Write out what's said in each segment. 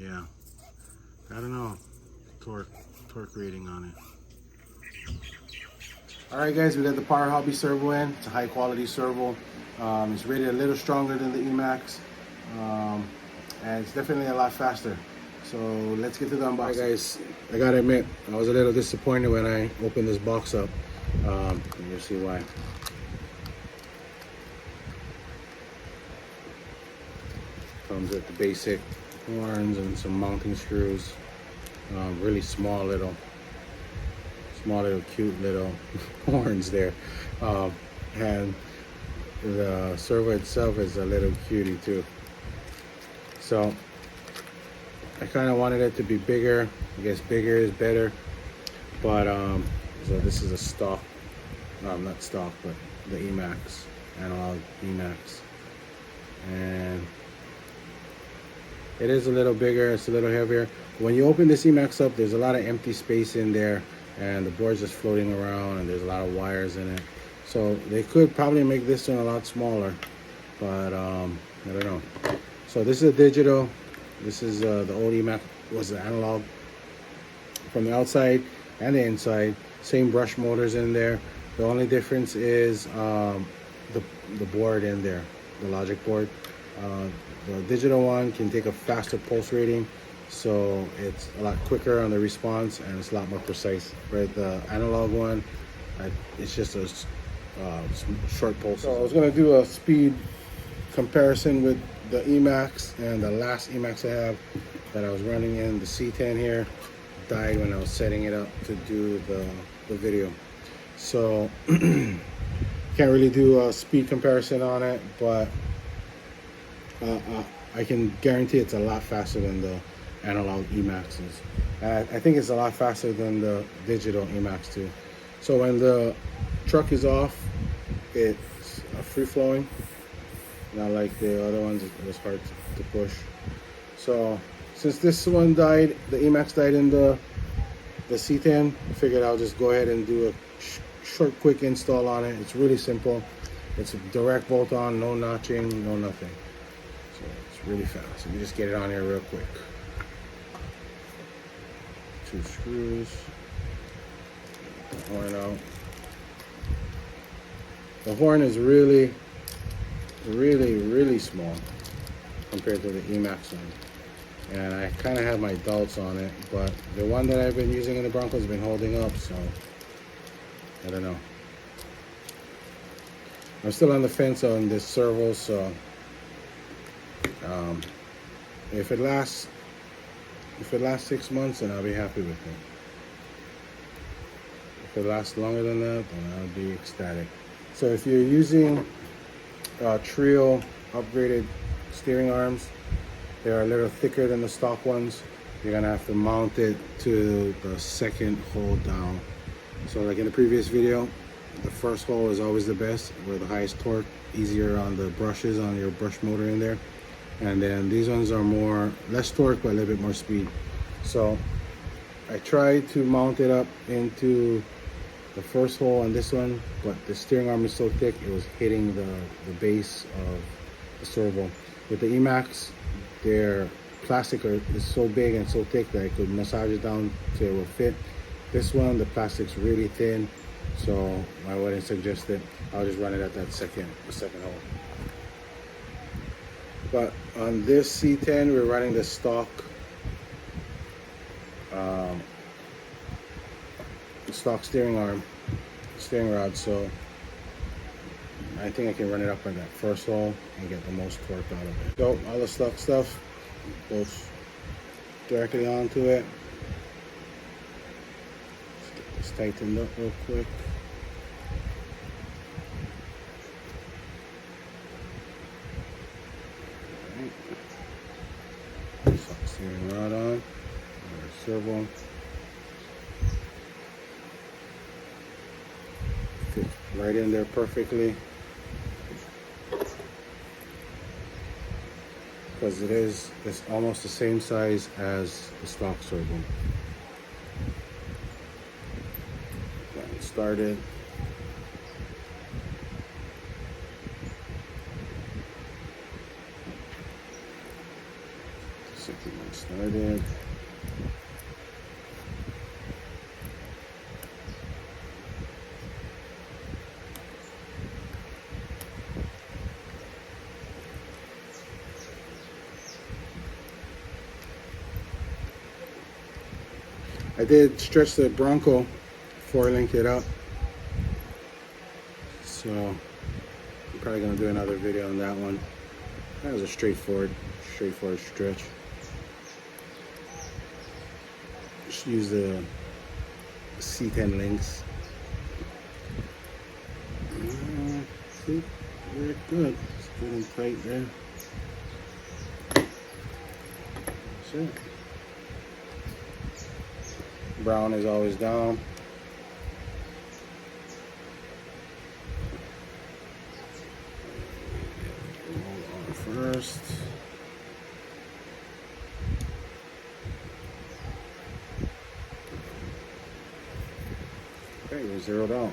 yeah, I don't know, torque rating on it. All right, guys, we got the Powerhobby servo in. It's a high quality servo. It's rated a little stronger than the Emax, and it's definitely a lot faster. So let's get to the unboxing. All right, guys, I gotta admit, I was a little disappointed when I opened this box up. You'll see why. Comes with the basic horns and some mounting screws. Really small little cute little horns there, and the servo itself is a little cutie too. So I kind of wanted it to be bigger. I guess bigger is better, but so this is a stock, not stock, but the Emax, analog Emax, and it is a little bigger, it's a little heavier. When you open this Emax up, there's a lot of empty space in there, and the board's just floating around, and there's a lot of wires in it. So they could probably make this one a lot smaller, but I don't know. So this is a digital. This is the old Emax was the analog. From the outside and the inside, same brush motors in there. The only difference is the board in there, the logic board. The digital one can take a faster pulse rating, so it's a lot quicker on the response and it's a lot more precise. Right, the analog one, it's just a short pulse. So I was gonna do a speed comparison with the Emax, and the last Emax I have that I was running in, the C10 here, died when I was setting it up to do the video. So can't really do a speed comparison on it, but I can guarantee it's a lot faster than the analog Emaxes. I think it's a lot faster than the digital Emax too. So when the truck is off, it's free-flowing, not like the other ones. It was hard to push. So since this one died, the Emax died in the C10, I figured I'll just go ahead and do a short quick install on it. It's really simple. It's a direct bolt on, no notching, no nothing. So it's really fast. Let me just get it on here real quick. 2 screws. The horn out. The horn is really small compared to the Emax one. And I kind of have my doubts on it, but the one that I've been using in the Broncos has been holding up, so I don't know. I'm still on the fence on this servo, so if it lasts 6 months, then I'll be happy with it. If it lasts longer than that, then I'll be ecstatic. So if you're using Trio upgraded steering arms, they are a little thicker than the stock ones. You're gonna have to mount it to the second hole down. So like in the previous video, the first hole is always the best, where the highest torque, easier on the brushes, on your brush motor in there. And then these ones are less torque, but a little bit more speed. So I tried to mount it up into the first hole on this one, but the steering arm is so thick, it was hitting the base of the servo. With the Emax, their plastic is so big and so thick that I could massage it down so it will fit. This one, the plastic's really thin, so I wouldn't suggest it. I'll just run it at the second hole. But on this C10, we're running the stock steering rod, so I think I can run it up on that first hole and get the most torque out of it. So all the stock stuff goes directly onto it. Let's get this tightened up real quick. Stock steering rod on. Servo. Fits right in there perfectly, because it's almost the same size as the stock servo. Got it started. Second one started. I did stretch the Bronco before I linked it up, so I'm probably gonna do another video on that one. That was a straightforward stretch. Just use the C10 links. See, very good. It's good and tight there. That's it. Brown is always down. Hold on first. Okay, we're zeroed out.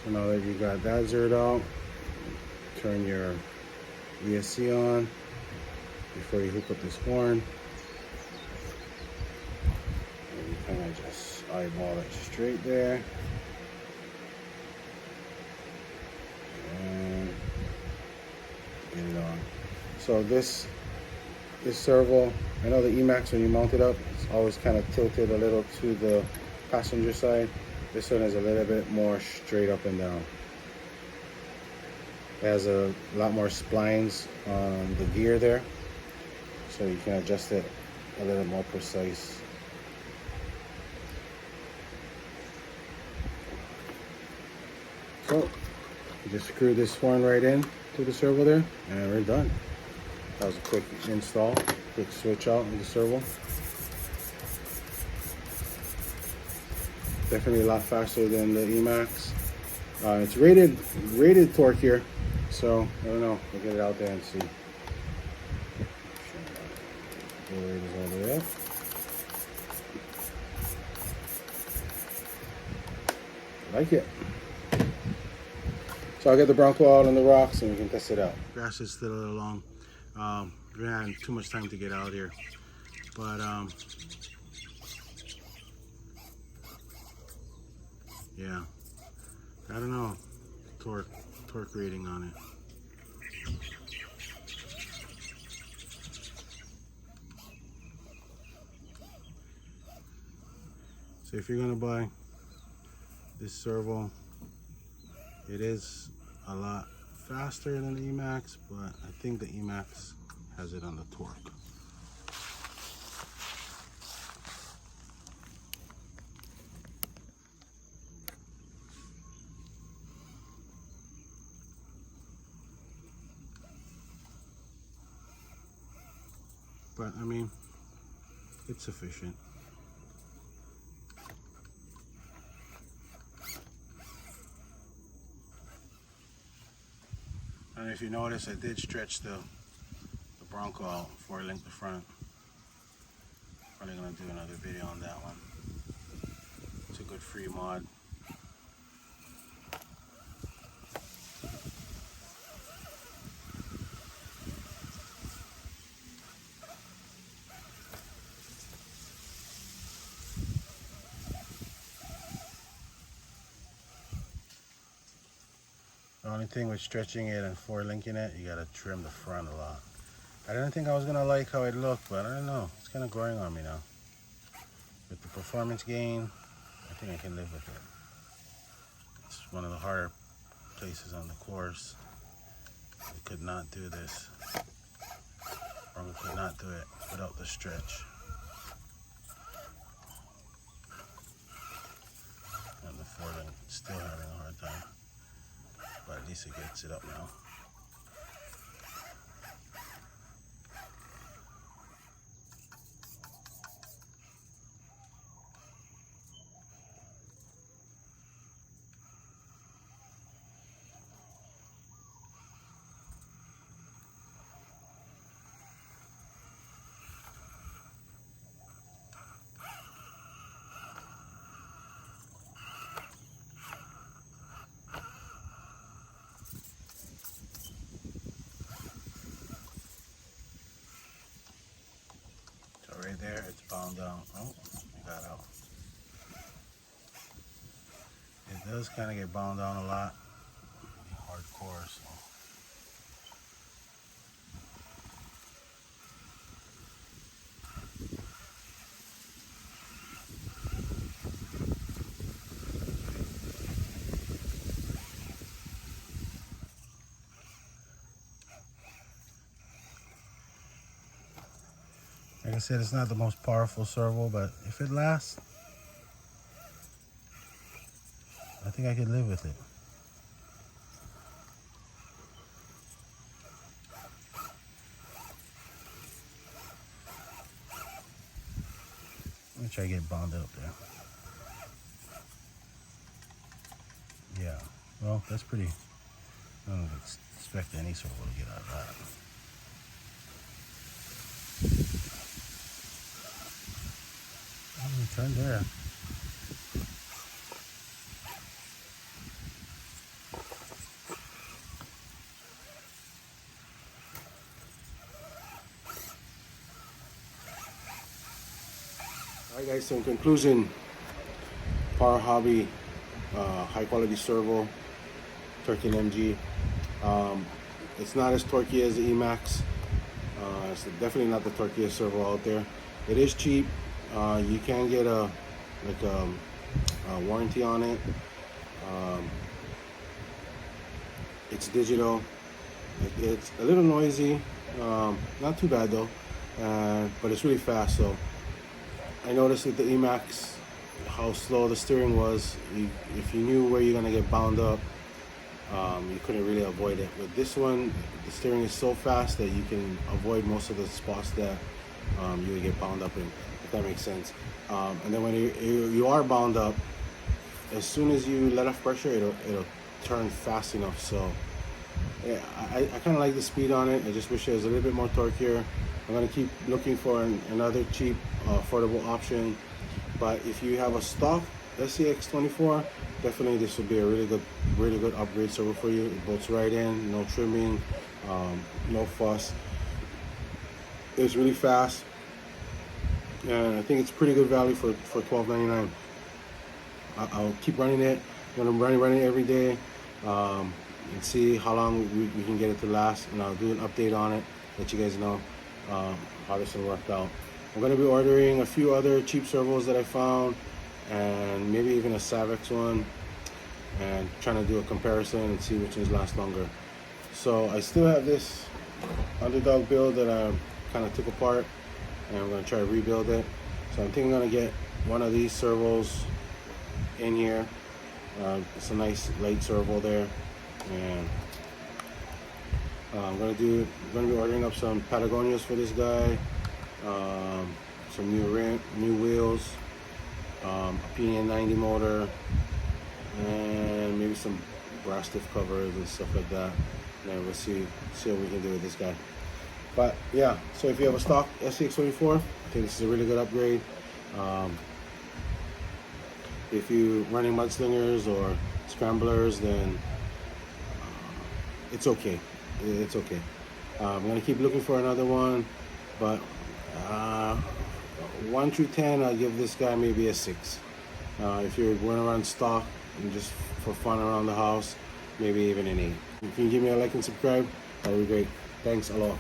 So now that you got that zeroed out, turn your ESC on before you hook up this horn. And I just eyeball it straight there. And get it on. So this servo, I know the Emax, when you mount it up, it's always kind of tilted a little to the passenger side. This one is a little bit more straight up and down. It has a lot more splines on the gear there, so you can adjust it a little more precise. So you just screw this horn right in to the servo there, and we're done. That was a quick install, quick switch out of the servo. Definitely a lot faster than the Emax. It's rated torque here, so I don't know. We'll get it out there and see. The rate is all the way up. I like it. So I'll get the Bronco out on the rocks and we can test it out. Grass is still a little long. We haven't had too much time to get out here, but yeah, I don't know, torque rating on it. So if you're gonna buy this servo, it is a lot faster than the Emax, but I think the Emax has it on the torque. But I mean, it's sufficient. And if you notice, I did stretch the Bronco out before I linked the front. Probably gonna do another video on that one. It's a good free mod. The only thing with stretching it and for linking it, you gotta trim the front a lot. I didn't think I was gonna like how it looked, but I don't know. It's kind of growing on me now. With the performance gain, I think I can live with it. It's one of the harder places on the course. I could not do this. Or we could not do it without the stretch. And the forelink still having a hard time. But at least it gets it up now. right there, it's bound down. Oh, it got out. It does kind of get bound down a lot. Hardcore, so. Like I said, it's not the most powerful servo, but if it lasts, I think I could live with it. Let me try to get bounded up there. Yeah, well, that's pretty. I don't expect any servo to get out of that. Turn there. Alright guys, so in conclusion, Powerhobby high quality servo 13Mg. It's not as torquey as the Emax. It's definitely not the torqueyest servo out there. It is cheap. You can get a warranty on it. It's digital. It's a little noisy, not too bad though, but it's really fast. So I noticed with the Emax how slow the steering was. If you knew where you're gonna get bound up, you couldn't really avoid it. With this one, the steering is so fast that you can avoid most of the spots that you would get bound up in, if that makes sense. And then when you are bound up, as soon as you let off pressure, it'll turn fast enough. So yeah, I kind of like the speed on it. I just wish it was a little bit more torqueier. I'm gonna keep looking for another cheap, affordable option. But if you have a stock Scx24, definitely this would be a really good upgrade servo for you. It bolts right in, no trimming, no fuss. It's really fast, and I think it's pretty good value for $12.99. I'll keep running it. I'm gonna run it every day, and see how long we can get it to last, and I'll do an update on it, let you guys know how this one worked out. I'm gonna be ordering a few other cheap servos that I found, and maybe even a Savex one, and trying to do a comparison and see which ones last longer. So I still have this underdog build that I kind of took apart, and I'm gonna try to rebuild it. So I'm thinking I'm gonna get one of these servos in here. It's a nice light servo there, and I'm gonna be ordering up some Patagonias for this guy, some new wheels, a PN90 motor, and maybe some brass stiff covers and stuff like that. And then we'll see what we can do with this guy. But yeah, so if you have a stock Scx24, I think this is a really good upgrade. If you're running mudslingers or scramblers, then it's okay. It's okay. I'm gonna keep looking for another one, but 1 through 10, I'll give this guy maybe a 6. If you're going around stock and just for fun around the house, maybe even an 8. If you can give me a like and subscribe, that would be great. Thanks a lot.